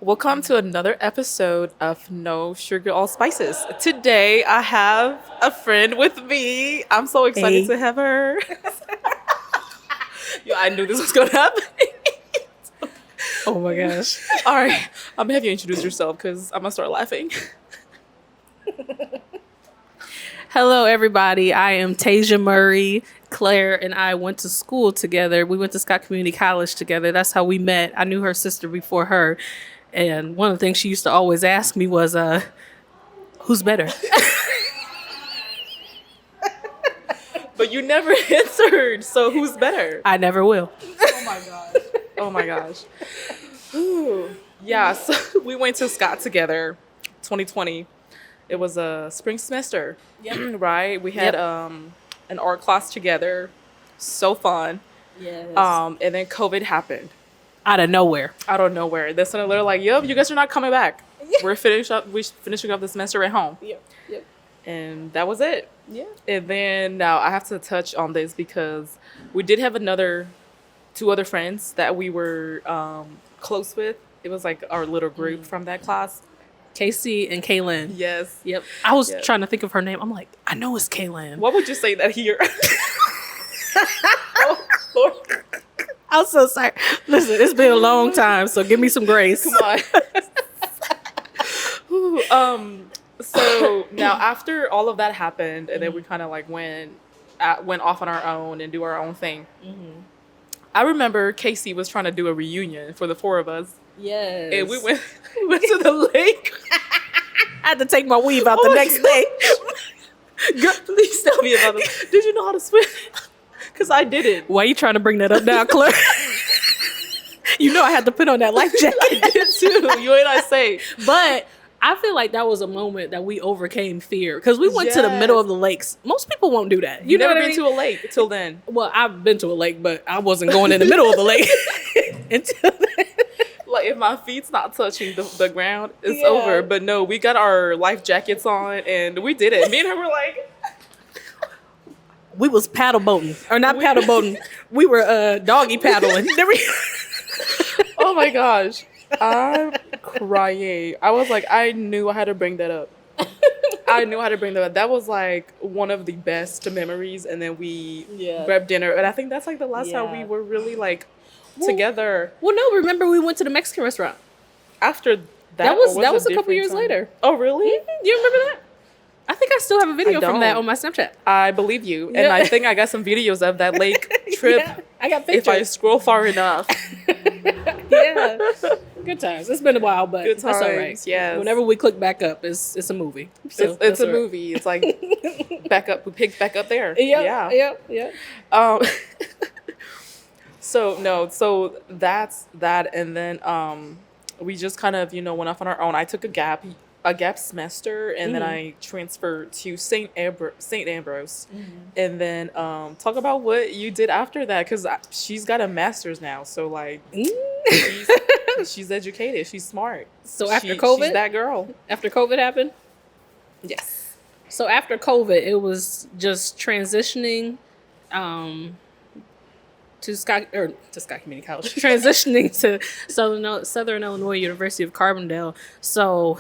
Welcome to another episode of No Sugar All Spices. Today I have a friend with me. I'm so excited Hey. to have her. Yo, I knew this was gonna happen. Oh my gosh. All right, I'm gonna have you introduce yourself because I'm gonna start laughing. Hello, everybody. I am Tazia Murray. Claire and I went to school together. We went to Scott Community College together. That's how we met. I knew her sister before her. And one of the things she used to always ask me was, who's better? But you never answered, so who's better? I never will. Oh my gosh. Oh my gosh. Ooh. Yeah, so we went to Scott together, 2020. It was a spring semester, right? We had an art class together. So fun. Yes. And then COVID happened Out of nowhere. out of nowhere. Then suddenly they're like, "Yep, you guys are not coming back. We're finishing up the semester at home." Yep. And that was it. Yeah. And then now I have to touch on this because we did have two other friends that we were close with. It was like our little group from that class. Casey and Kaylin. Yes. Yep. I was Yeah. trying to think of her name. I'm like, I know it's Kaylin. What would you say that here? Oh, Lord. I'm so sorry. Listen, it's been a long time, so give me some grace. Come on. Ooh, so now after all of that happened, and then we kind of like went off on our own and do our own thing. I remember Casey was trying to do a reunion for the four of us, Yes. and we went to the lake. I had to take my weave out Oh the my next day. Girl, please tell me about this. Did you know how to swim? Because I didn't. Why are you trying to bring that up now, Claire? You know I had to put on that life jacket. I did too. You ain't I say. But I feel like that was a moment that we overcame fear because we went to the Yes. middle of the lakes. Most people won't do that. You know never what I been mean? to a lake till then. Well, I've been to a lake, but I wasn't going in the middle of the lake until then. Like if my feet's not touching the ground, it's Yeah. over. But no, we got our life jackets on and we did it. Me and her were like, We was paddle boating, or not paddle boating. We were doggy paddling. oh my gosh, I'm crying. I was like, I knew I had to bring that up. I knew how to bring that up. That was like one of the best memories. And then we grabbed dinner, and I think that's like the last time we were really like together. Well, no, remember we went to the Mexican restaurant. After that, That or was it a couple different years time? later. Oh really? You remember that? I think I still have a video from that don't. on my Snapchat. I believe you, and Yeah. I think I got some videos of that lake trip. Yeah, I got If I pictures. scroll far enough. Yeah. Good times. It's been a while, but Good that's all right. times, yes. Whenever we click back up, it's a movie. So It's that's a all right. movie. It's like back up. We picked back up there. Yep, Yeah. Yep. Um. So that's that, and then we just kind of went off on our own. I took a gap semester, and then I transferred to St. Ambrose, and then talk about what you did after that, because she's got a master's now, so like she's educated, she's smart. So after COVID? she's that girl. After COVID happened? Yes. So after COVID, it was just transitioning to Scott Community College, transitioning to Southern Illinois University of Carbondale. So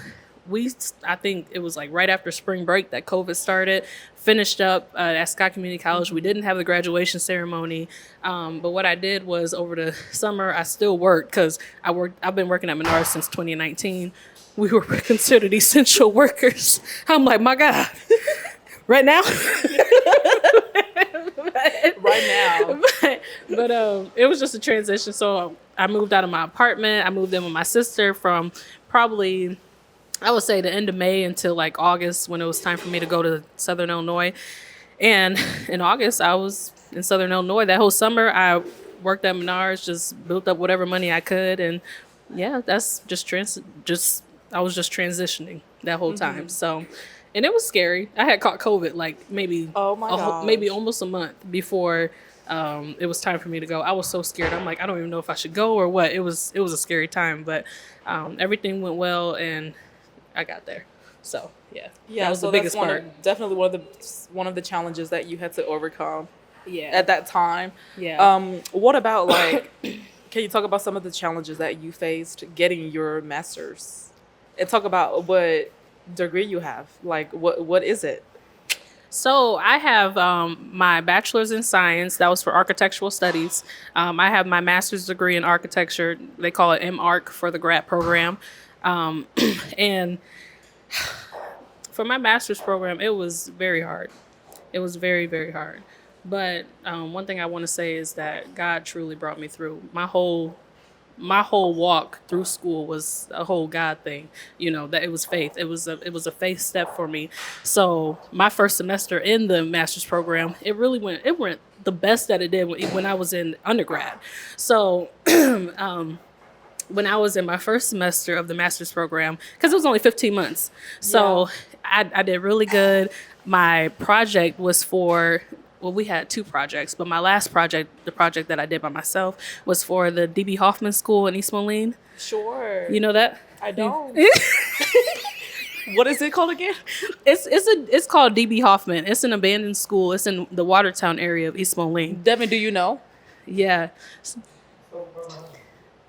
I think it was like right after spring break that COVID started, finished up at Scott Community College. We didn't have the graduation ceremony. But what I did was over the summer, I still worked because I've been working at Menards since 2019. We were considered essential workers. I'm like, my God, right now? Right now. But it was just a transition. So I moved out of my apartment. I moved in with my sister from probably, I would say, the end of May until like August, when it was time for me to go to Southern Illinois. And in August, I was in Southern Illinois. That whole summer, I worked at Menards, just built up whatever money I could. And yeah, that's I was just transitioning that whole time. So, and it was scary. I had caught COVID like maybe maybe almost a month before it was time for me to go. I was so scared. I'm like, I don't even know if I should go or what. It was a scary time, but everything went well and I got there. So yeah, that was so the biggest that's part. definitely one of the challenges that you had to overcome Yeah. at that time. Yeah. What about like Can you talk about some of the challenges that you faced getting your master's, and talk about what degree you have? Like, what is it? So I have my bachelor's in science. That was for architectural studies. I have my master's degree in architecture. They call it MArch for the grad program. Um, and for my master's program, it was very hard. It was very, very hard. But one thing I want to say is that God truly brought me through. My whole walk through school was a whole God thing. That it was faith. It was a faith step for me. So my first semester in the master's program, it went the best that it did when I was in undergrad. So when I was in my first semester of the master's program, because it was only 15 months. So I did really good. My project was we had two projects, but my last project, the project that I did by myself, was for the D.B. Hoffman School in East Moline. Sure. You know that? I don't. What is it called again? It's called D.B. Hoffman. It's an abandoned school. It's in the Watertown area of East Moline. Devin, do you know? Yeah.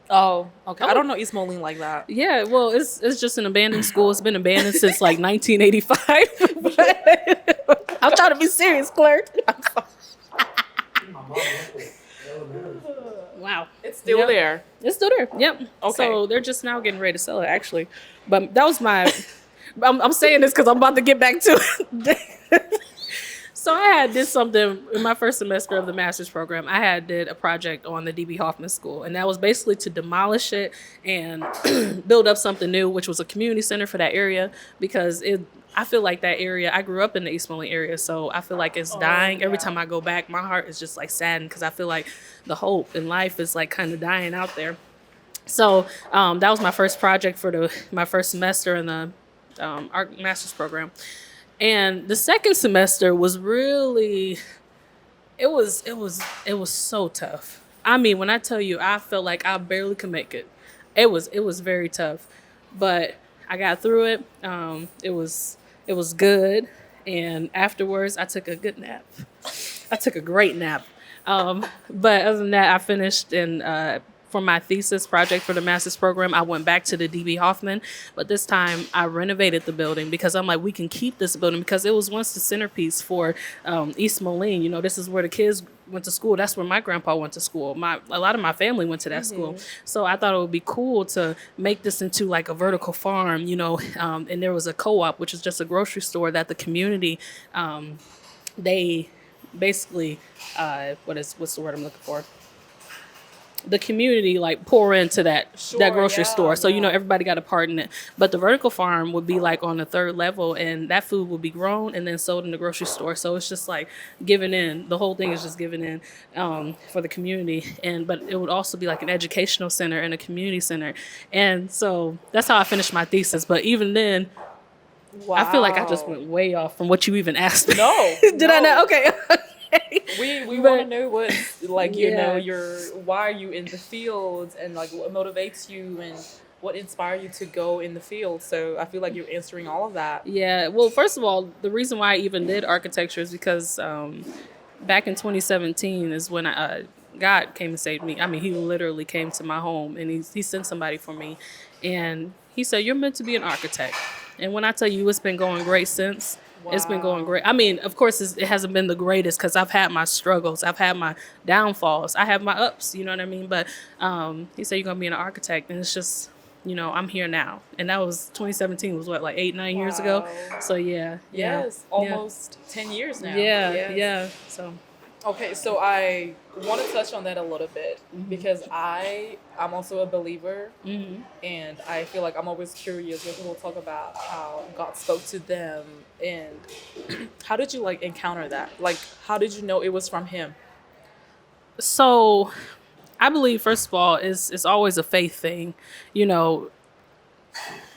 Oh, okay. I don't know East Moline like that. Yeah, well, it's just an abandoned school. It's been abandoned since like 1985. But I'm trying to be serious, Claire. Wow. It's still there. It's still there. Yep. Okay. So they're just now getting ready to sell it, actually. But that was my... I'm saying this because I'm about to get back to it. So I did something in my first semester of the master's program. I did a project on the D.B. Hoffman School, and that was basically to demolish it and build up something new, which was a community center for that area, because I feel like that area, I grew up in the East Moline area, so I feel like it's dying. Every time I go back, my heart is just like saddened because I feel like the hope in life is like kind of dying out there. So that was my first project for my first semester in the our master's program. And the second semester was really, it was so tough. I mean, when I tell you, I felt like I barely could make it. It was very tough, but I got through it. It was good. And afterwards, I took a good nap. I took a great nap. But other than that, I finished for my thesis project for the master's program, I went back to the D.B. Hoffman, but this time I renovated the building because I'm like, we can keep this building because it was once the centerpiece for East Moline. This is where the kids went to school. That's where my grandpa went to school. A lot of my family went to that school. So I thought it would be cool to make this into like a vertical farm, and there was a co-op, which is just a grocery store that the community, they basically, what's the word I'm looking for? The community like pour into that grocery store. So, everybody got a part in it. But the vertical farm would be like on the third level, and that food would be grown and then sold in the grocery store. So it's just like giving in. The whole thing is just giving in for the community. But it would also be like an educational center and a community center. And so that's how I finished my thesis. But even then, wow. I feel like I just went way off from what you even asked me. No. Did I not? Okay. We want to know what, like, why are you in the field, and like what motivates you and what inspired you to go in the field. So I feel like you're answering all of that. Yeah. Well, first of all, the reason why I even did architecture is because back in 2017 is when God came and saved me. I mean, he literally came to my home and he sent somebody for me, and he said, "You're meant to be an architect." And when I tell you, it's been going great since. Wow. It's been going great. I mean, of course, it hasn't been the greatest because I've had my struggles. I've had my downfalls. I have my ups, you know what I mean? But he said, "You're going to be an architect." And it's just, I'm here now. And that was 2017 was what, like 8-9 years ago? So, yeah. Yes, almost 10 years now. Yeah, yes. Yeah. So. Okay, so I want to touch on that a little bit because I'm also a believer, and I feel like I'm always curious when people talk about how God spoke to them, and how did you like encounter that? Like, how did you know it was from Him? So, I believe first of all it's always a faith thing,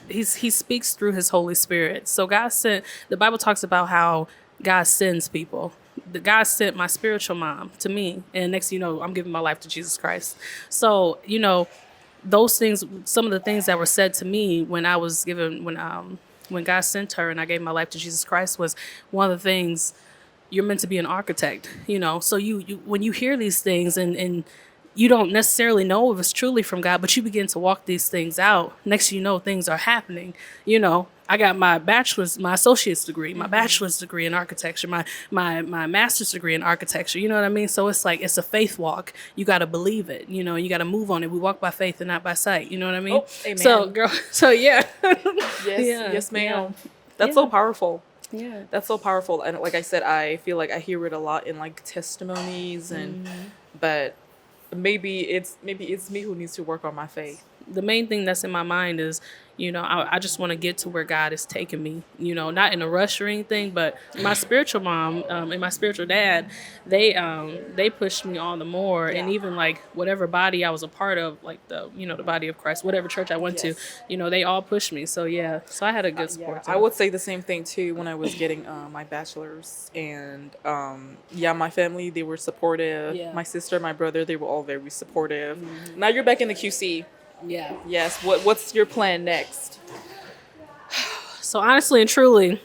He speaks through His Holy Spirit. So the Bible talks about how God sends people. God sent my spiritual mom to me, and next thing you know, I'm giving my life to Jesus Christ. So, those things, some of the things that were said to me when I was given, when God sent her and I gave my life to Jesus Christ, was one of the things, you're meant to be an architect, So you when you hear these things and you don't necessarily know if it's truly from God, but you begin to walk these things out. Next, you know, things are happening. You know, I got my associate's degree, my bachelor's degree in architecture, my master's degree in architecture. You know what I mean? So it's like, it's a faith walk. You got to believe it. You know, you got to move on it. We walk by faith and not by sight. You know what I mean? Oh, amen. So, girl, so yeah. Yes, ma'am. Yeah. That's so powerful. Yeah. That's so powerful. And like I said, I feel like I hear it a lot in like testimonies but maybe it's me who needs to work on my faith. The main thing that's in my mind is, you know, I just want to get to where God is taking me, you know, not in a rush or anything, but my spiritual mom and my spiritual dad, they pushed me all the more. And even like whatever body I was a part of, like the body of Christ, whatever church I went to, you know, they all pushed me. So yeah, so I had a good support. I would say the same thing too when I was getting my bachelor's, and my family, they were supportive. Yeah. My sister, my brother, they were all very supportive. Now you're back in the QC. Yeah. Yes. What's your plan next? So honestly and truly,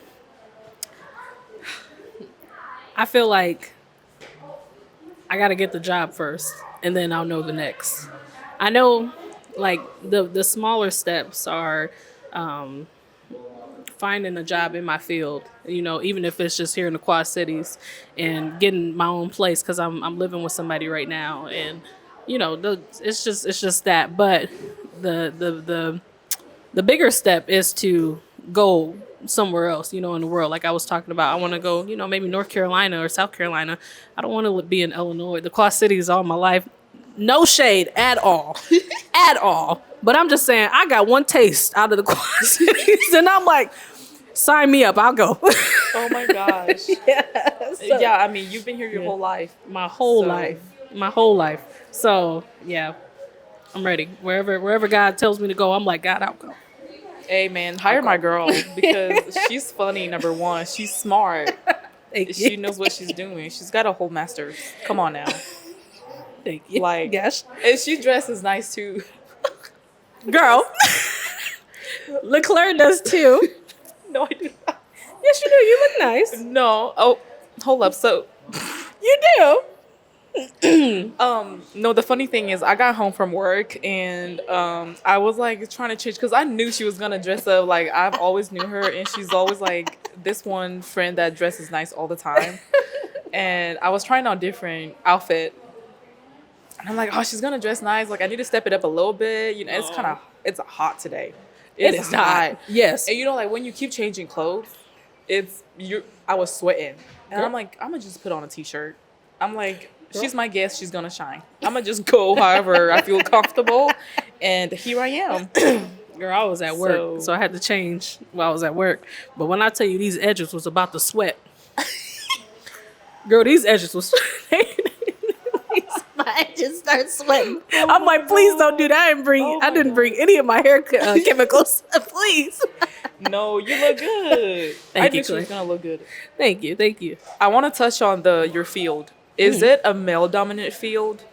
I feel like I got to get the job first, and then I'll know the next. I know, like, the smaller steps are finding a job in my field, you know, even if it's just here in the Quad Cities, and getting my own place, because I'm living with somebody right now, and you know, it's just that. But the bigger step is to go somewhere else, you know, in the world. Like I was talking about, I want to go, you know, maybe North Carolina or South Carolina. I don't want to be in Illinois. The Quad Cities all my life. No shade at all, at all. But I'm just saying, I got one taste out of the Quad Cities, and I'm like, sign me up, I'll go. Oh my gosh. Yeah, I mean, you've been here your whole life. My whole life. So yeah, I'm ready. Wherever God tells me to go, I'm like, God, I'll go. Hey man, hire my girl, because she's funny. Number one, she's smart. She knows what she's doing. She's got a whole master's. Come on now. Thank you. Like, yes. And she dresses nice too. Girl. Leclerc does too. No, I do not. Yes, you do. You look nice. No. Oh, hold up. So you do. No, the funny thing is I got home from work, and I was like trying to change, because I knew she was gonna dress up. Like, I've always knew her, and she's always like this one friend that dresses nice all the time. And I was trying on different outfit, and I'm like, oh, she's gonna dress nice. Like, I need to step it up a little bit. You know, it's hot today. It is hot. Yes. And you know, like when you keep changing clothes, I was sweating, and I'm like, I'm gonna just put on a t-shirt. I'm like, she's my guest. She's going to shine. I'm going to just go however I feel comfortable. And here I am. Girl, I was at work, so I had to change while I was at work. But when I tell you these edges was about to sweat. Girl, these edges was my edges start sweating. I'm like, please don't do that. I didn't bring any of my hair chemicals. Please. No, you look good. I knew she was going to look good. Thank you. I want to touch on your field. Is it a male-dominant field?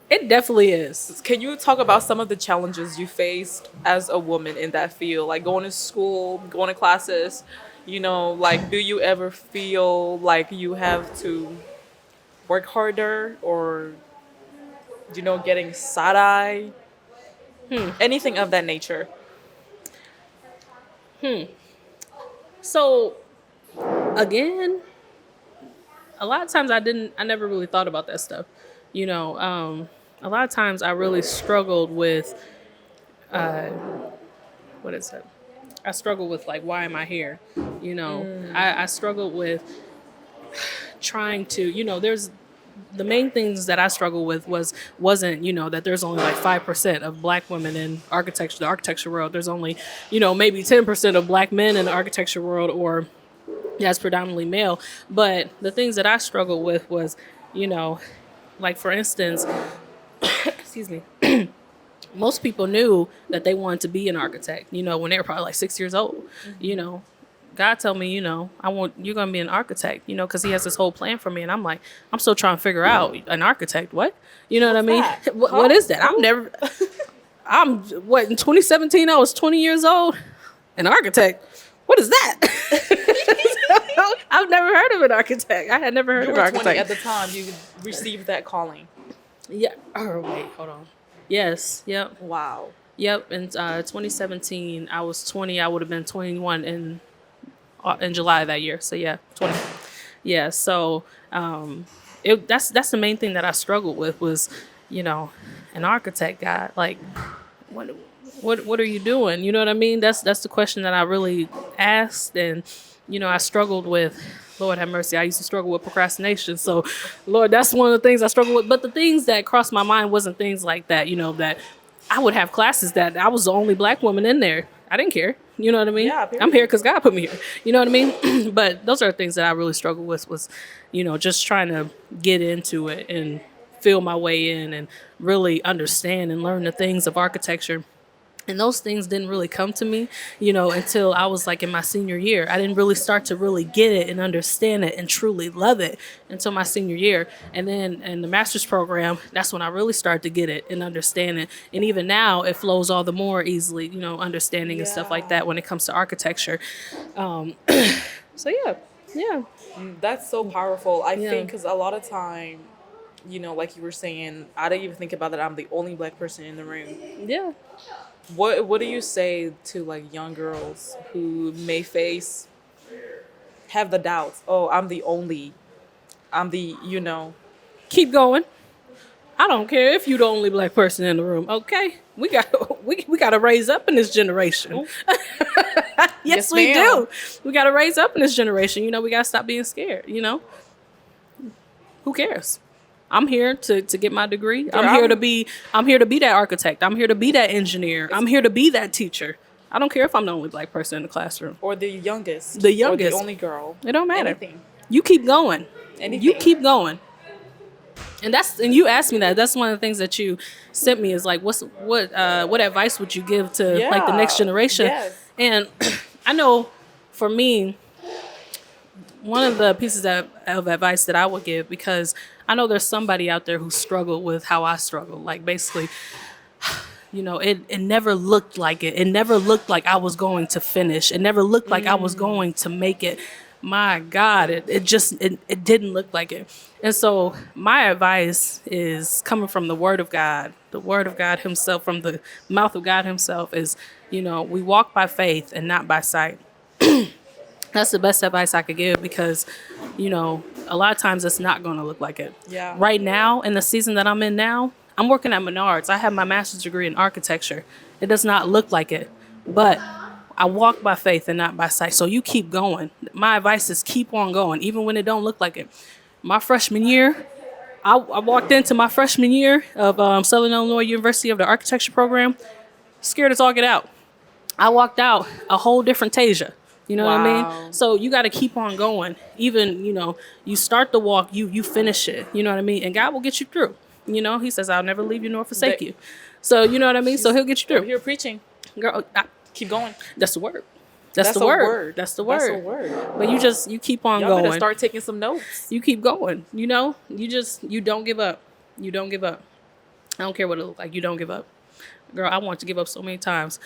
It definitely is. Can you talk about some of the challenges you faced as a woman in that field? Like going to school, going to classes, you know, like do you ever feel like you have to work harder, or, you know, getting side-eye? Anything of that nature? So, again, a lot of times I never really thought about that stuff. You know, a lot of times I really struggled with, what is it? I struggled with, like, why am I here? You know, I struggled with trying to, you know, the main things that I struggled with wasn't, you know, that there's only like 5% of black women in architecture, the architecture world. There's only, you know, maybe 10% of black men in the architecture world, or that's predominantly male. But the things that I struggled with was, you know, like for instance, excuse me, most people knew that they wanted to be an architect, you know, when they were probably like 6 years old. You know, God told me, you know, you're going to be an architect, you know, because he has this whole plan for me. And I'm like, I'm still trying to figure out an architect. What? You know what I mean? What is that? In 2017, I was 20 years old. An architect. What is that? I've never heard of an architect. I had never heard of an architect. At the time you received that calling. Yeah. Oh, wait, hold on. Yes. Yep. Wow. Yep. In 2017, I was 20. I would have been 21 in July of that year. So yeah, 20. Yeah. So that's the main thing that I struggled with was, you know, an architect guy. Like, what what are you doing? You know what I mean? That's the question that I really asked, and I struggled with. Lord have mercy, I used to struggle with procrastination. So, Lord, that's one of the things I struggle with. But the things that crossed my mind wasn't things like that. That I would have classes that I was the only black woman in there. I didn't care. You know what I mean? Yeah, I'm period. here because God put me here. You know what I mean? But those are things that I really struggled with was, just trying to get into it and feel my way in and really understand and learn the things of architecture. And those things didn't really come to me, until I was like in my senior year. I didn't really start to really get it and understand it and truly love it until my senior year. And then in the master's program, that's when I really started to get it and understand it. And even now, it flows all the more easily, understanding and stuff like that when it comes to architecture. So yeah. That's so powerful. I Yeah. think because a lot of time, like you were saying, I didn't even think about that I'm the only black person in the room. Yeah. What do you say to like young girls who may have the doubts? Oh, I'm the. Keep going. I don't care if you're the only black person in the room. Okay, we got to raise up in this generation. Yes, we ma'am. do. We got to raise up in this generation. We got to stop being scared. Who cares? I'm here to get my degree. I'm here to be that architect. I'm here to be that engineer. I'm here to be that teacher. I don't care if I'm the only black person in the classroom. Or the youngest. The youngest. Or the only girl. It don't matter. Anything. You keep going. Anything. You keep going. And you asked me that. That's one of the things that you sent me is like, what advice would you give to like the next generation? Yes. And I know for me, one of the pieces of advice that I would give, because I know there's somebody out there who struggled with how I struggled. Like basically, it never looked like it. It never looked like I was going to finish. It never looked like I was going to make it. My God, it didn't look like it. And so my advice is coming from the Word of God Himself, from the mouth of God Himself is, we walk by faith and not by sight. That's the best advice I could give because, a lot of times it's not going to look like it. Yeah. Right now, in the season that I'm in now, I'm working at Menards. I have my master's degree in architecture. It does not look like it, but I walk by faith and not by sight. So you keep going. My advice is keep on going, even when it don't look like it. My freshman year, I walked into my freshman year of Southern Illinois University of the architecture program, scared as all get out. I walked out a whole different Tazia. You know what I Wow. mean? So you got to keep on going. Even, you start the walk, you finish it. You know what I mean? And God will get you through. He says, I'll never leave you nor forsake you. So, you know what I mean? So He'll get you Over through. here preaching. Girl, Keep going. that's the word. That's the a word. That's the word. That's a word. But you keep on Y'all going. better start taking some notes. You keep going. You don't give up. You don't give up. I don't care what it looks like. You don't give up. Girl, I want to give up so many times.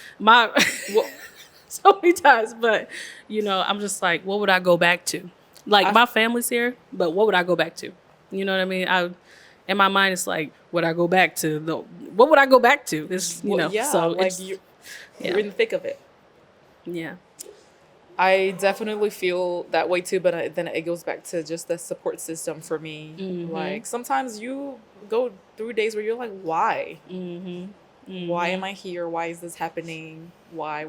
So many times, but I'm just like, what would I go back to? Like my family's here, but what would I go back to? You know what I mean? In my mind, it's like, would I go back to what would I go back to? It's so like it's, you're in the thick of it. yeah. I definitely feel that way too, but then it goes back to just the support system for me. Mm-hmm. Like sometimes you go through days where you're like, why? Mm-hmm. Mm-hmm. Why am I here? Why is this happening? Why?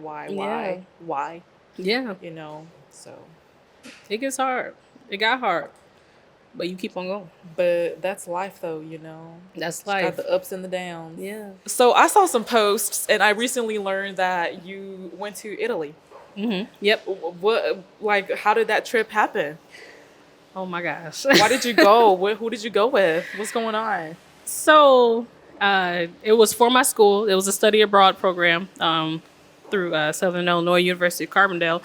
Yeah. So. It gets hard. It got hard, but you keep on going. But that's life though, That's It's life. got the ups and the downs. Yeah. So I saw some posts and I recently learned that you went to Italy. Mm-hmm. Yep. How did that trip happen? Oh my gosh. Why did you go? Who did you go with? What's going on? So it was for my school. It was a study abroad program through Southern Illinois University of Carbondale.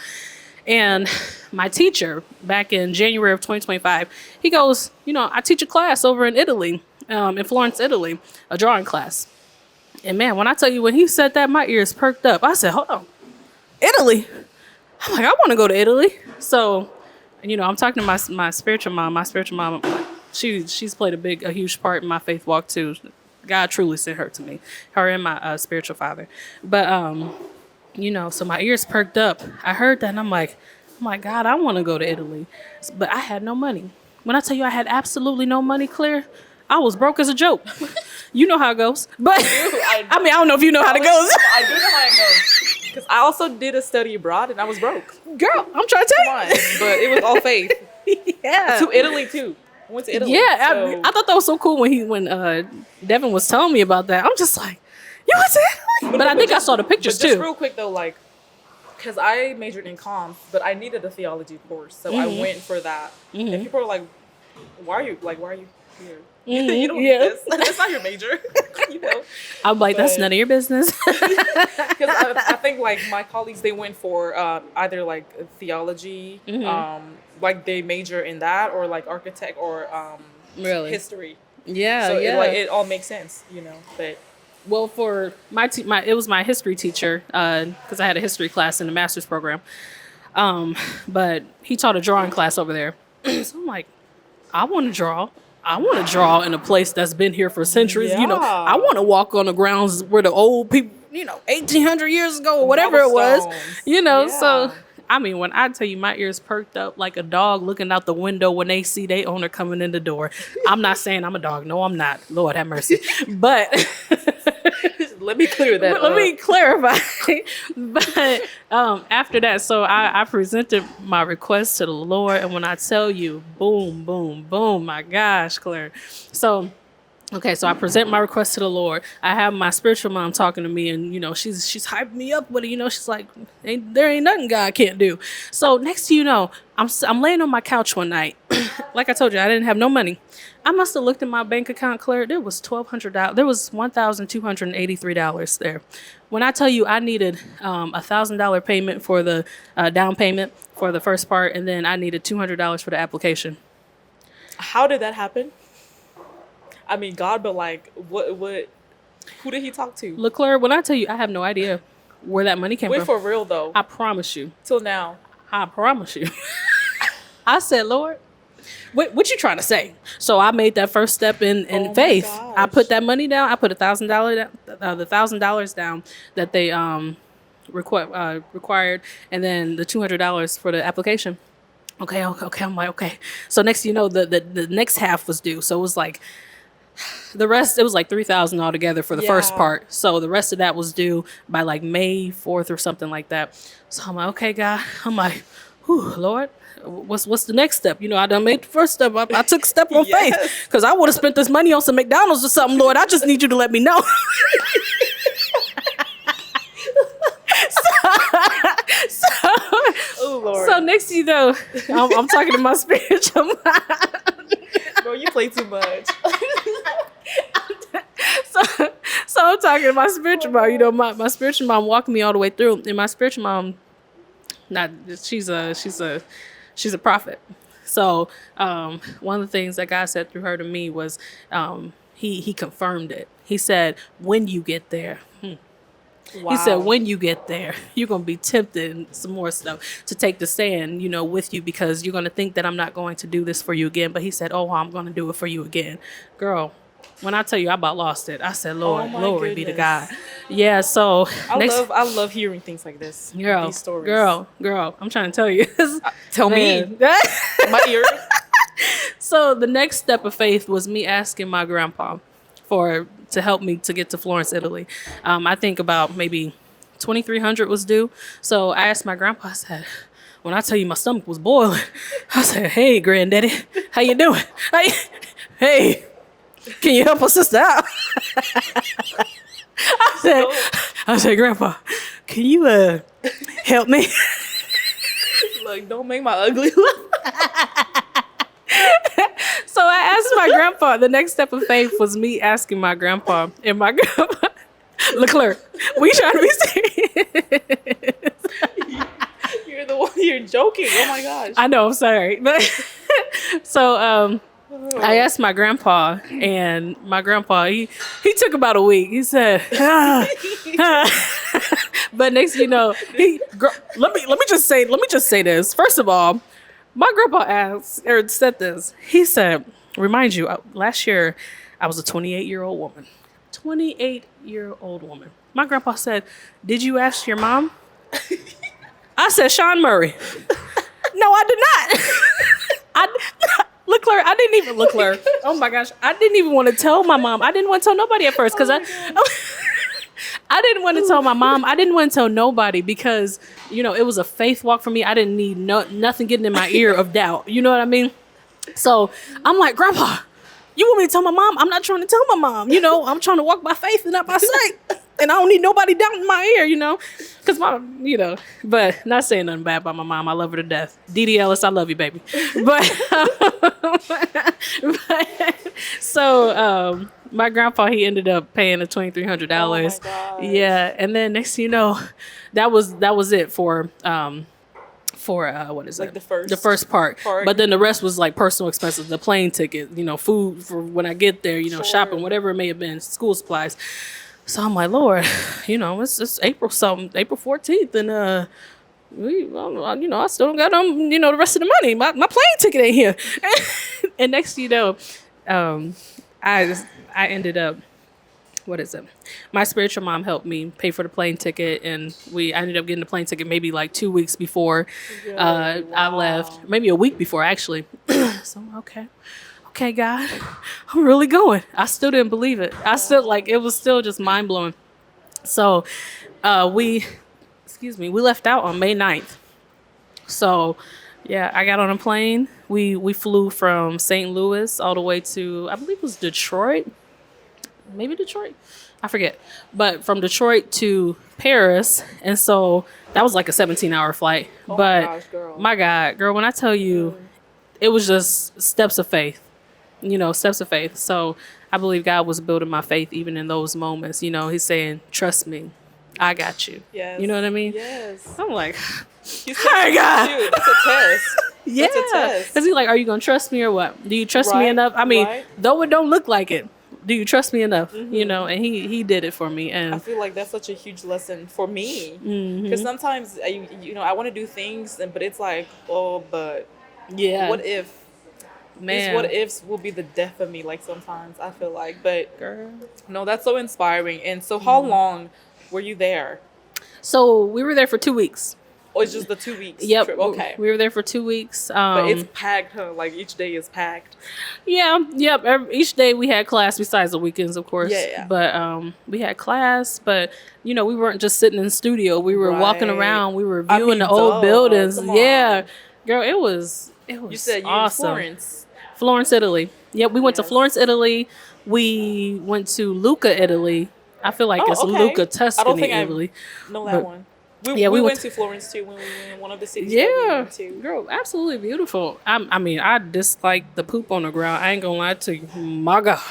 And my teacher back in January of 2025, he goes, I teach a class over in Italy, in Florence, Italy, a drawing class. And man, when I tell you, when he said that, my ears perked up. I said, hold on, Italy? I'm like, I want to go to Italy. So, I'm talking to my spiritual mom. My spiritual mom, she's played a huge part in my faith walk too. God truly sent her to me, her and my spiritual father. But so my ears perked up. I heard that and I'm like, oh my God, I want to go to Italy. But I had no money. When I tell you I had absolutely no money, Claire, I was broke as a joke. You know how it goes. But I don't know if you know how it goes. I do know how it goes. Because I also did a study abroad and I was broke. Girl, I'm trying to tell you. But it was all faith. Yeah. To Italy too. I went to Italy. Yeah, so. I thought that was so cool when Devin was telling me about that. I'm just like, you went to Italy? But I think I saw the pictures too. Just real quick though, like, because I majored in comms, but I needed a theology course, so I went for that. And people are like, why are you here? You don't need this. It's not your major. I'm like, that's none of your business. Because I think like my colleagues, they went for either like theology, like they major in that, or like architect or history. Yeah, so yeah. it all makes sense, But well, for it was my history teacher because I had a history class in the master's program. But he taught a drawing class over there. So I'm like, I want to draw. I want to draw in a place that's been here for centuries. Yeah. I want to walk on the grounds where the old people, 1800 years ago or whatever it was, Yeah. So, I mean, when I tell you my ears perked up like a dog looking out the window when they see their owner coming in the door. I'm not saying I'm a dog. No, I'm not. Lord have mercy. But let me clear that Let me clarify. But after that, so I presented my request to the Lord. And when I tell you, boom, boom, boom, my gosh, Claire. So I present my request to the Lord. I have my spiritual mom talking to me, and she's hyping me up with it. She's like, there ain't nothing God can't do. So next thing you know, I'm laying on my couch one night. Like I told you, I didn't have no money. I must have looked at my bank account, Claire. There was $1,200. There was $1,283 there. When I tell you I needed $1,000 payment for the down payment for the first part, and then I needed $200 for the application. How did that happen? I mean, God, but like, what? Who did he talk to? LeClaire, when I tell you, I have no idea where that money came from. Wait, for real though. I promise you. Till now. I promise you. I said, Lord, what you trying to say? So I made that first step in faith. I put that money down. I put $1,000 down, the $1,000 down that they required, and then the $200 for the application. Okay. I'm like, okay. So next, the next half was due. So it was like the rest. It was like $3,000 altogether for the first part. So the rest of that was due by like May 4th or something like that. So I'm like, okay, God. I'm like, whew, Lord. What's the next step? I done made the first step. I took a step on faith because I would have spent this money on some McDonald's or something, Lord. I just need you to let me know. Oh, Lord. So next thing you know, I'm talking to my spiritual mom. Bro, you play too much. So I'm talking to my spiritual mom. My spiritual mom walking me all the way through, and my spiritual mom, she's a prophet. So one of the things that God said through her to me was he confirmed it. He said, when you get there, Wow. He said, when you get there, you're going to be tempted and some more stuff to take the stand, with you, because you're going to think that I'm not going to do this for you again. But he said, oh, I'm going to do it for you again. Girl, when I tell you I about lost it, I said, Lord, glory be to God. Yeah, so I love hearing things like this. Girl, these stories. Girl, I'm trying to tell you. Tell me. My ears. So the next step of faith was me asking my grandpa to help me to get to Florence, Italy. I think about maybe $2,300 was due. So I asked my grandpa, I said, when I tell you my stomach was boiling, I said, hey, granddaddy, how you doing? Hey, can you help a sister out? I said, Grandpa, can you help me? Look, don't make my ugly look. So I asked my grandpa. The next step of faith was me asking my grandpa, and my grandpa, LeClaire, we trying to be serious. You're the one. You're joking. Oh my gosh. I know. I'm sorry, but so I asked my grandpa, and my grandpa he took about a week. He said, but next, let me just say this. First of all, my grandpa said this. He said, remind you, last year I was a 28-year-old woman. 28-year-old woman. My grandpa said, "Did you ask your mom?" I said, "Sean Murray." No, I did not. Look, Claire, I didn't even look, Claire. Oh my gosh, I didn't even want to tell my mom. I didn't want to tell nobody at first because I didn't want to tell my mom. I didn't want to tell nobody because it was a faith walk for me. I didn't need nothing getting in my ear of doubt. You know what I mean? So I'm like, Grandpa, you want me to tell my mom? I'm not trying to tell my mom. I'm trying to walk by faith and not by sight. And I don't need nobody down in my ear, because but not saying nothing bad about my mom. I love her to death. Dee Ellis, I love you, baby. So my grandpa, he ended up paying the $2,300. Oh my yeah. And then next thing you know, that was it for what is it? The first part. But then the rest was like personal expenses, the plane ticket, food for when I get there, sure. Shopping, whatever it may have been, school supplies. So I'm like, Lord, it's April 14th, and I still don't got the rest of the money. My plane ticket ain't here. And next, I ended up, what is it? My spiritual mom helped me pay for the plane ticket, and I ended up getting the plane ticket maybe like 2 weeks before I left, maybe a week before actually. So okay, God, I'm really going. I still didn't believe it. I still it was still just mind blowing. So we left out on May 9th. So yeah, I got on a plane. We flew from St. Louis all the way to, I believe it was Detroit. Maybe Detroit. I forget. But from Detroit to Paris. And so that was like a 17-hour flight. Oh but my gosh, girl. My God, girl, when I tell you, it was just steps of faith. Steps of faith. So I believe God was building my faith even in those moments. He's saying, trust me, I got you. Yes. You know what I mean? Yes. I'm like, hi, God. That's a test. Yeah. That's a test. Because he's like, are you going to trust me or what? Do you trust me enough? I mean, though it don't look like it, do you trust me enough? Mm-hmm. And he did it for me. And I feel like that's such a huge lesson for me. Because sometimes, I want to do things, but it's like, but yeah, what if? Man. These what ifs will be the death of me, like sometimes I feel like. But girl, no, that's so inspiring. And so how long were you there? So we were there for 2 weeks. Oh, it's just the 2 weeks Yep. trip. Okay. We were there for 2 weeks. But it's packed, huh? Like each day is packed. Yeah. Yep. Each day we had class besides the weekends, of course. Yeah. But we had class, but we weren't just sitting in the studio. We were walking around. We were viewing the old buildings. Yeah. Girl, it was You said you awesome. in Florence. Florence, Italy. Yep, we went to Florence, Italy. We went to Lucca, Italy. I feel like it's Lucca, Tuscany, Italy. I know that one. We went to Florence too when we were in one of the cities. Yeah, that we went to. Girl, absolutely beautiful. I dislike the poop on the ground. I ain't gonna lie to you, my God.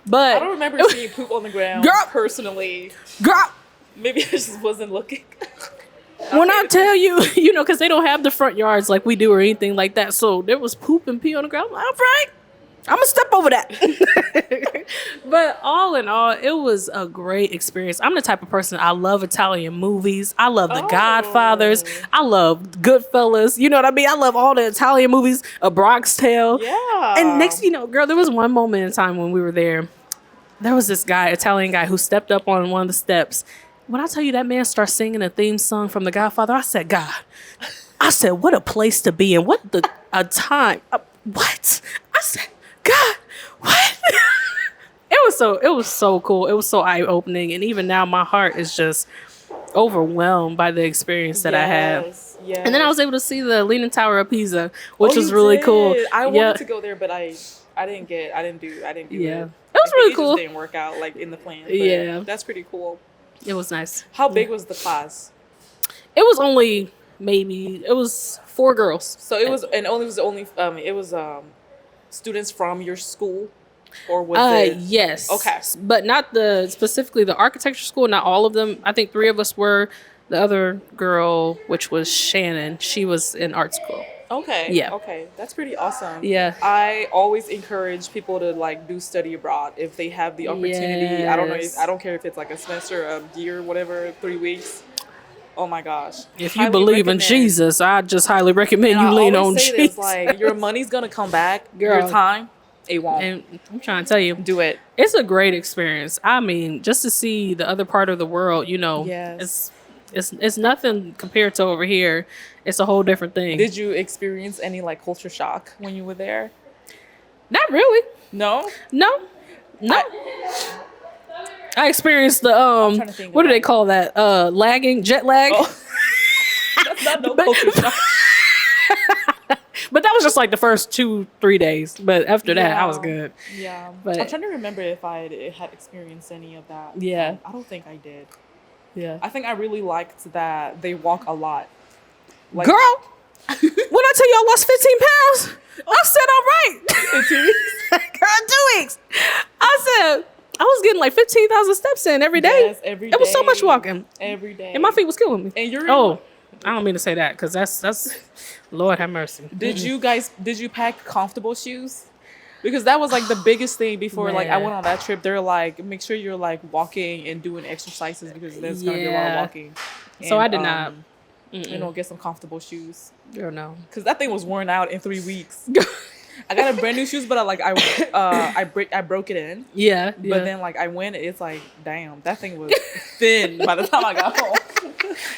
But I don't remember seeing poop on the ground, girl, personally. Girl, maybe I just wasn't looking. When I tell you, because they don't have the front yards like we do or anything like that. So there was poop and pee on the ground. All right, I'm going to step over that. But all in all, it was a great experience. I'm the type of person, I love Italian movies. I love The Godfathers. I love Goodfellas. You know what I mean? I love all the Italian movies, A Bronx Tale. Yeah. And next, girl, there was one moment in time when we were there. There was this guy, Italian guy, who stepped up on one of the steps. When I tell you that man starts singing a theme song from The Godfather, I said, God. I said, what a place to be in. What a time. What? I said, God, what? It was so cool. It was so eye-opening. And even now, my heart is just overwhelmed by the experience that I had. Yes. And then I was able to see the Leaning Tower of Pisa, which was really cool. I wanted to go there, but I didn't do it. Yeah. It was really cool. It just didn't work out like in the plan. Yeah. That's pretty cool. It was nice. How big was the class? It was only it was 4 girls. So it was students from your school, or was it? Yes. Okay. But not specifically the architecture school. Not all of them. I think 3 of us were. The other girl, which was Shannon, she was in art school. Okay. Yeah. Okay. That's pretty awesome. Yeah. I always encourage people to do study abroad if they have the opportunity. Yes. I don't care if it's like a semester, a year, whatever, 3 weeks. Oh my gosh. If you believe in Jesus, I just highly recommend you lean on Jesus. Like, your money's gonna come back. Girl. Your time. It won't. And I'm trying to tell you, Do it. it's a great experience. I mean, just to see the other part of the world, Yes. it's nothing compared to over here. It's a whole different thing. Did you experience any like culture shock when you were there? Not really. No. No. I experienced the trying to think what do about they it. call that? Jet lag. Oh. That's not no culture shock. But that was just like the first 2-3 days. But after that, I was Yeah. good. Yeah. But- I'm trying to remember if I had experienced any of that. Yeah. I don't think I did. Yeah. I think I really liked that they walk a lot. Like, Girl, when I tell you I lost 15 pounds, I said all right. in 2 weeks. Girl, 2 weeks. I said I was getting like 15,000 steps in every day. Yes, every It was so day. much walking, Every day. and my feet was killing me. And you're Oh, I don't mean to say that because that's Lord have mercy. Did you pack comfortable shoes? Because that was like the biggest thing before like I Man. went on that trip. They're like, make sure you're like walking and doing exercises because there's gonna be a lot of Yeah. walking. So And, I did not. get some comfortable shoes. Girl, no. Cause that thing was worn out in 3 weeks. I got a brand new shoes, but I broke it in. Yeah, But then like I went, it's like damn, that thing was thin by the time I got home.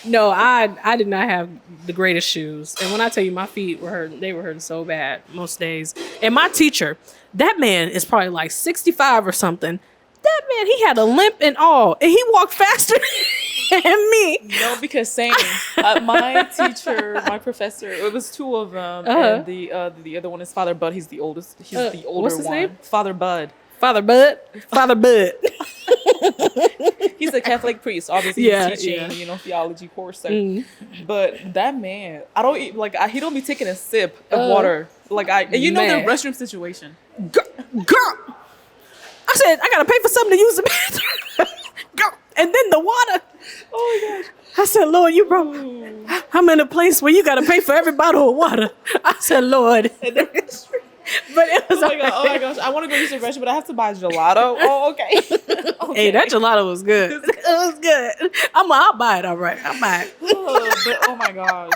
no, I did not have the greatest shoes, and when I tell you my feet were hurting, they were hurting so bad most days. And my teacher, that man is probably like 65 or something. That man, he had a limp and all, and he walked faster than me. No, because same. My teacher, my professor, it was two of them, and the other one is Father Bud. He's the oldest. He's the older what's his one. name? Father Bud. Father Bud. He's a Catholic priest. Obviously, Yeah, he's teaching, yeah. theology course. So. But that man, I don't eat, like he don't be taking a sip of water. Like and the Man. restroom situation. Girl, I said I gotta pay for something to use the bathroom. Girl, and then the water. Oh my gosh. I said, Lord, you broke. I'm in a place where you gotta pay for every bottle of water. I said, Lord. But it was Oh my gosh. I want to go use the restroom, but I have to buy gelato. Oh, okay. Hey, that gelato was good. It was good. I'll buy it. All right, I'll buy it. Oh my gosh.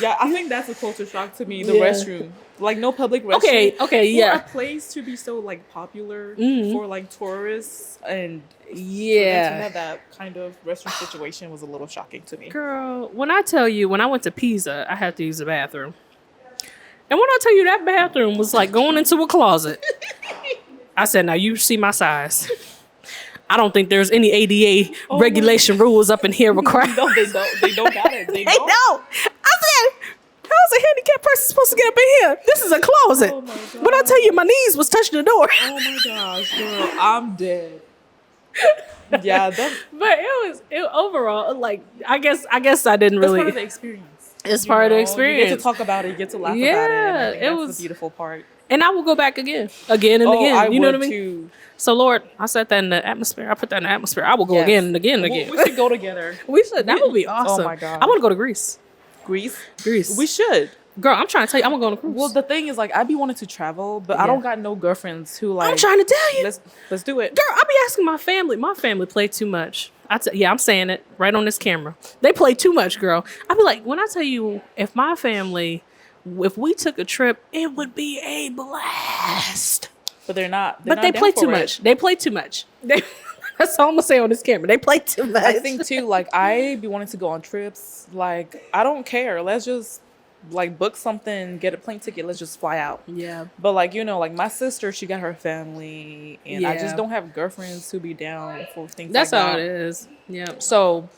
Yeah, I think that's a culture shock to me. The Yeah. restroom, like no public restroom. Okay, For yeah. a place to be so like popular for like tourists and for them to Yeah. have that kind of restroom situation was a little shocking to me. Girl, when I tell you, when I went to Pisa, I had to use the bathroom. And when I tell you that bathroom was like going into a closet, I said, now you see my size. I don't think there's any ADA regulation rules up in here required. No, they don't. They don't got it. They They don't. don't. I said, how's a handicapped person supposed to get up in here? This is a closet. Oh my When I tell you my knees was touching the door. Oh my gosh, girl, I'm dead. Yeah, that, But overall, like, I guess I didn't that's really. part of the experience. It's part of the You get experience. to talk about it. You get to laugh about it. Yeah, And I think it that's was- the beautiful part. And I will go back again and again. I You know would what I mean? too. So Lord, I set that in the atmosphere. I put that in the atmosphere. I will go Yes. again and again and again. We should go together. We should. That would be awesome. Oh my God. I want to go to Greece. Greece. Greece. We should. Girl, I'm trying to tell you, I'm gonna go on a cruise. Well, the thing is, like, I be wanting to travel, but I Yeah. don't got no girlfriends who like. I'm trying to tell you, Let's do it. girl. I be asking my family. My family play too much. I'm saying it right on this camera. They play too much, girl. I be like, when I tell you, if my family, if we took a trip, it would be a blast. But they're not. But they play too much. They play too much. That's all I'm gonna say on this camera. They play too much. I think too. Like, I be wanting to go on trips. Like, I don't care. Let's just like book something, get a plane ticket. Let's just fly out. Yeah. But like like my sister, she got her family, and I Yeah. just don't have girlfriends who be down for things. That's like how that. it is. Yeah. So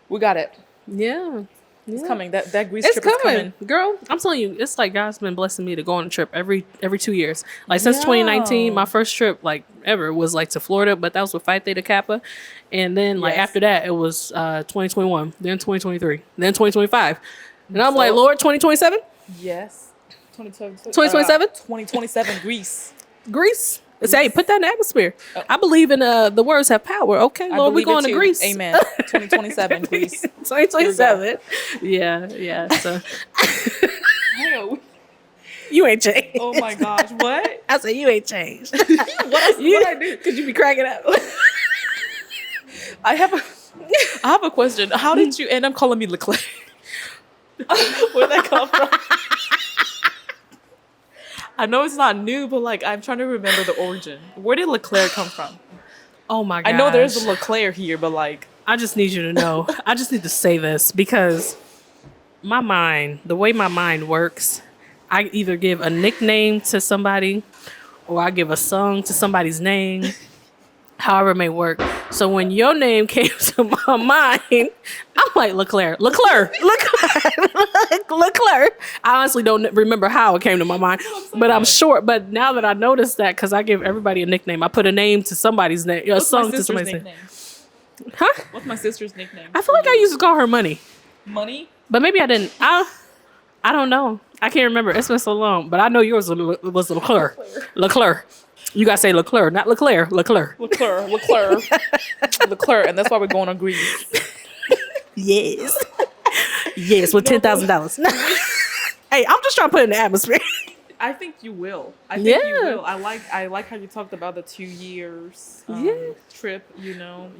we got it. Yeah. It's coming. That Greece It's trip is coming, coming. girl. I'm telling you, it's like God's been blessing me to go on a trip every 2 years. Like since 2019, my first trip like ever was like to Florida, but that was with Phi Theta Kappa. And then like Yes. after that, it was 2021, then 2023, then 2025. And I'm So- like, Lord, 2027, Yes. 2027. 2027? 2027 Greece. Greece. Say, put that in the atmosphere. I believe in the words have power. Okay, I Lord, we're believe it going to too. Greece. Amen. 2027 Greece. 2027. Yeah. So Hell, you ain't changed. oh my gosh. What? I said you ain't changed. What I do? Could you be cracking up? I have a question. How did you end up calling me Leclerc? Where'd that come from? I know it's not new, but like I'm trying to remember the origin. Where did Leclerc come from? Oh my gosh. I know there's a Leclerc here, but like I just need you to know. I just need to say this because my mind, the way my mind works, I either give a nickname to somebody or I give a song to somebody's name, however it may work. So when your name came to my mind, I'm like, Leclerc. I honestly don't remember how it came to my mind, but I'm sure. But now that I noticed that, because I give everybody a nickname, I put a name to somebody's name, a song to somebody's name. Huh? What's my sister's nickname? I feel like I used to call her Money. Money? But maybe I didn't. I don't know. I can't remember. It's been so long. But I know yours was Leclerc. Leclerc. You gotta say Leclerc, not Leclerc. Leclerc. Leclerc, and that's why we're going on Greece. Yes. Yes, with $10,000. Hey, I'm just trying to put it in the atmosphere. I think you will. I think you will. I like how you talked about the 2 years trip. You know,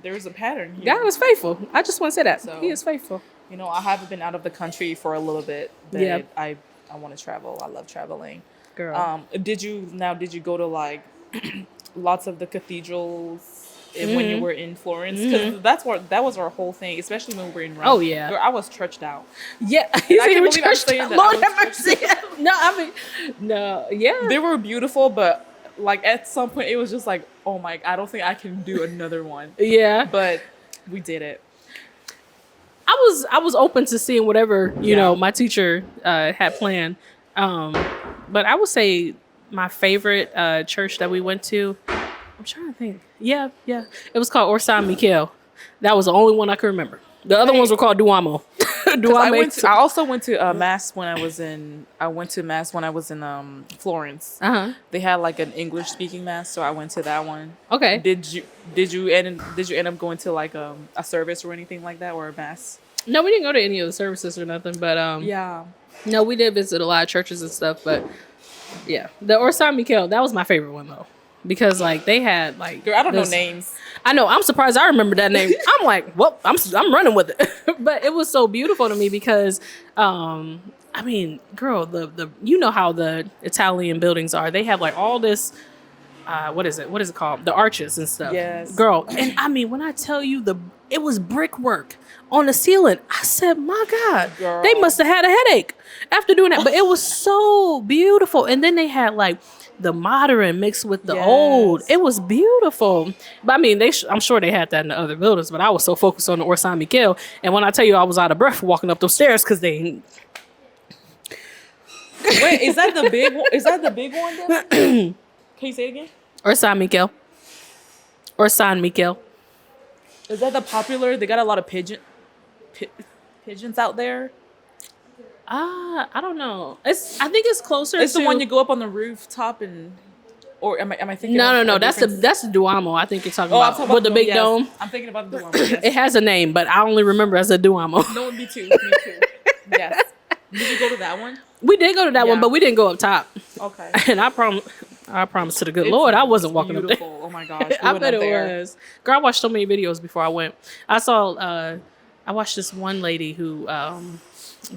there's a pattern here. God is faithful. I just want to say that. So, he is faithful. You know, I haven't been out of the country for a little bit, but I want to travel. I love traveling. Girl. Did you go to like lots of the cathedrals when you were in Florence? Because that was our whole thing, especially when we were in Rome. Oh yeah, Girl, I was churched out. Yeah, I can't believe I'm saying that. Lord have mercy. No, I mean, no, yeah, they were beautiful, but like at some point it was just like, oh my, I don't think I can do another one. Yeah, but we did it. I was open to seeing whatever you know my teacher had planned. But I would say my favorite church that we went to, I'm trying to think. Yeah. It was called Orsan Mikel. That was the only one I could remember. The other ones were called Duomo. I also went to mass when I was in. I went to mass when I was in Florence. They had like an English speaking mass, so I went to that one. Okay. Did you end up going to like a service or anything like that, or a mass? No, we didn't go to any of the services or nothing. But yeah. No, we did visit a lot of churches and stuff. But yeah, the Orsan Mikel, that was my favorite one though. Because like they had like, girl, I don't know names. I know. I'm surprised I remember that name. I'm like, well, I'm running with it. But it was so beautiful to me because, I mean, girl, the you know how the Italian buildings are. They have like all this. What is it called? The arches and stuff. Yes, girl. And I mean, when I tell you it was brickwork on the ceiling. I said, my God, girl, they must have had a headache after doing that. But it was so beautiful. And then they had like the modern mixed with the old. It was beautiful. But I mean, I'm sure they had that in the other buildings, but I was so focused on the Orsan Mikel. And when I tell you I was out of breath walking up those stairs because they... Wait, is that the big one? Is that the big one then? Can you say it again? Orsan Mikel. Orsan Mikel. Is that the popular? They got a lot of pigeons out there. I don't know. I think it's closer. It's the one you go up on the rooftop and, or am I thinking? No. That's the Duomo. I think you're talking about. I'm talking with the big dome. I'm thinking about the Duomo. Yes. It has a name, but I only remember as a Duomo. No, me too. Yes. Did you go to that one? We did go to that one, but we didn't go up top. Okay. And I promise to the good Lord, I wasn't walking up there. Oh my gosh. I bet it was. Girl, I watched so many videos before I went. I watched this one lady who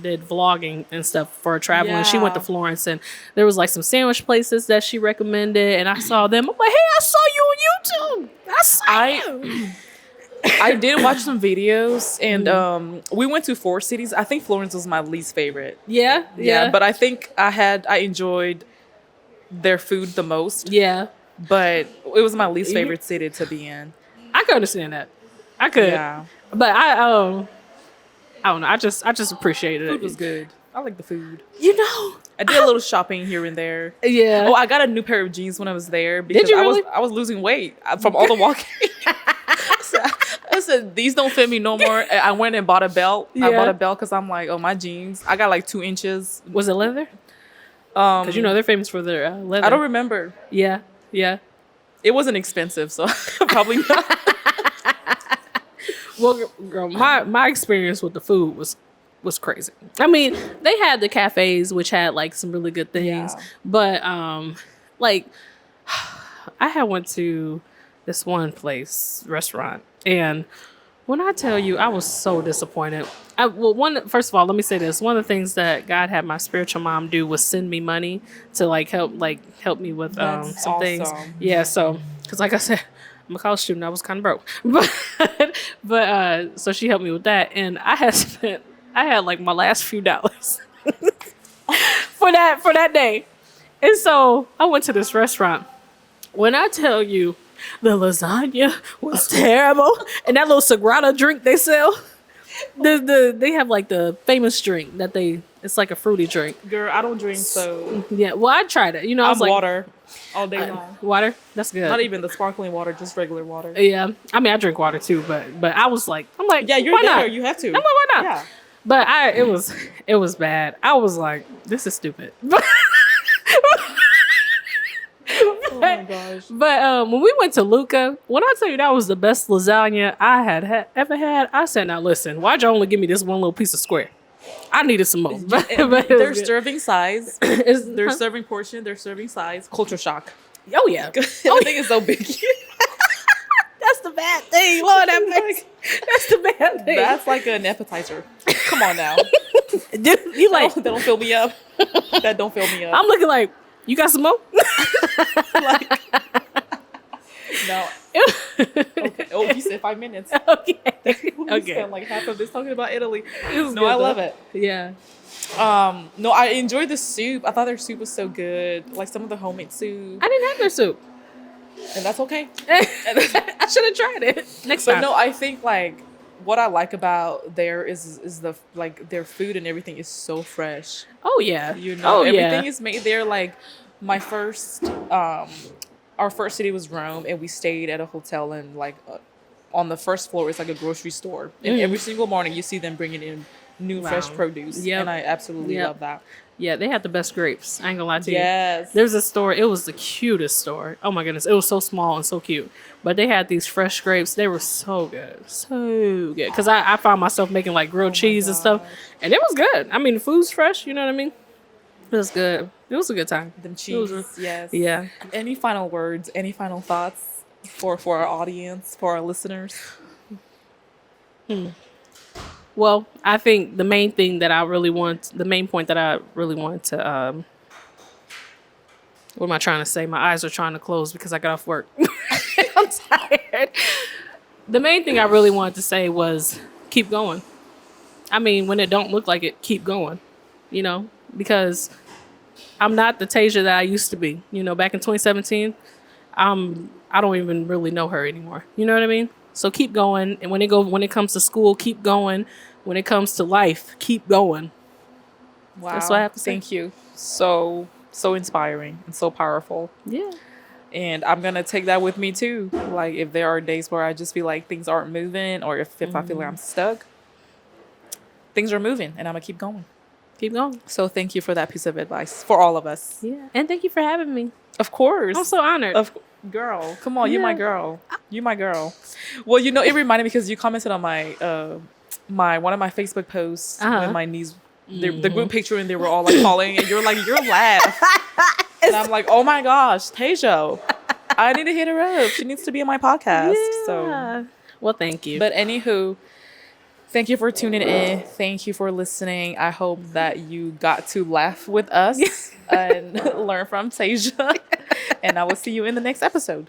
did vlogging and stuff for traveling. Yeah. She went to Florence and there was like some sandwich places that she recommended and I saw them. I'm like, hey, I saw you on YouTube. I saw you. I did watch some videos and we went to 4 cities. I think Florence was my least favorite. Yeah. But I think I enjoyed their food the most. Yeah. But it was my least favorite city to be in. I could understand that. I could. Yeah. But I don't know. I just appreciated it. Food was good. I like the food. You know, I did a little shopping here and there. Yeah. Oh, I got a new pair of jeans when I was there because did you really? I was losing weight from all the walking. I said these don't fit me no more. I went and bought a belt. Yeah. I bought a belt because I'm like, oh, my jeans. I got like 2 inches. Was it leather? Because you know they're famous for their leather. I don't remember. Yeah. It wasn't expensive, so probably not. Well, girl, my experience with the food was crazy. I mean, they had the cafes, which had like some really good things, but like I had went to this one restaurant, and When I tell you, I was so disappointed. First of all, let me say this. One of the things that God had my spiritual mom do was send me money to help me with That's some things. awesome. Yeah, so because like I said, I'm a college student. I was kind of broke, but so she helped me with that, and I had like my last few dollars for that day, and so I went to this restaurant. When I tell you, the lasagna was terrible, and that little Sagrada drink they sell, they have like the famous drink that it's like a fruity drink. Girl, I don't drink, so Yeah, well, I tried it. You know, I I'm was like, water all day long. water. That's good. Not even the sparkling water, just regular water. Yeah, I mean, I drink water too, but I was like, Yeah, you're why there. not? You have to. I'm like, why not? Yeah. But it was bad. I was like, this is stupid. Oh my gosh. But when we went to Luca, when I tell you that was the best lasagna I had ever had, I said, now listen, why'd you only give me this one little piece of square? I needed some more. But Their serving size, their Huh? serving portion, their serving size, culture shock. Oh, yeah. The thing is so big. That's the bad thing. Lord, that's the bad thing. That's like an appetizer. Come on now. Dude, you like, That don't fill me up. That don't fill me up. I'm looking like, you got some more? Like, no. Okay. Oh, you said 5 minutes. Okay. We Okay. spent like half of this talking about Italy. was No, good, I though. love it. Yeah. No, I enjoyed the soup. I thought their soup was so good. Like some of the homemade soup. I didn't have their soup. And that's okay. I should have tried it next But time. no, I think like what I like about there is the like their food and everything is so fresh. Oh yeah. You know, Oh everything yeah. is made there. Like my first, our first city was Rome, and we stayed at a hotel, and like on the first floor it's like a grocery store, and every single morning you see them bringing in new fresh Wow. produce. Yep. And I absolutely Yep. love that. Yeah, they had the best grapes. I ain't gonna lie to you. Yes. There's a store. It was the cutest store. Oh my goodness, it was so small and so cute. But they had these fresh grapes. They were so good, so good. Because I found myself making like grilled cheese and stuff, and it was good. I mean, the food's fresh. You know what I mean? It was good. It was a good time. Them It cheese. was Yes. Yeah. Any final words? Any final thoughts for our audience, for our listeners? Well, I think the main point that I really want to, what am I trying to say? My eyes are trying to close because I got off work. I'm tired. The main thing I really wanted to say was keep going. I mean, when it don't look like it, keep going, you know, because I'm not the Tazia that I used to be. You know, back in 2017, I don't even really know her anymore. You know what I mean? So keep going. And when it comes to school, keep going. When it comes to life, keep going. Wow. That's what I have to say. Thank you. So inspiring and so powerful. Yeah. And I'm gonna take that with me too. Like if there are days where I just feel like things aren't moving, or if I feel like I'm stuck, things are moving and I'm gonna keep going. Keep going. So thank you for that piece of advice for all of us. Yeah. And thank you for having me. Of course. I'm so honored. Girl, come on, you're my Yeah. girl. You're my girl. Well, you know, it reminded me because you commented on my one of my Facebook posts when my niece, the group picture, and they were all like calling, and you're like, your laugh. And I'm like, oh my gosh, Tazia, I need to hit her up. She needs to be on my podcast. So, Yeah. Well, thank you. but anywho, thank you for tuning in. Thank you for listening. I hope that you got to laugh with us and learn from Tazia. And I will see you in the next episode.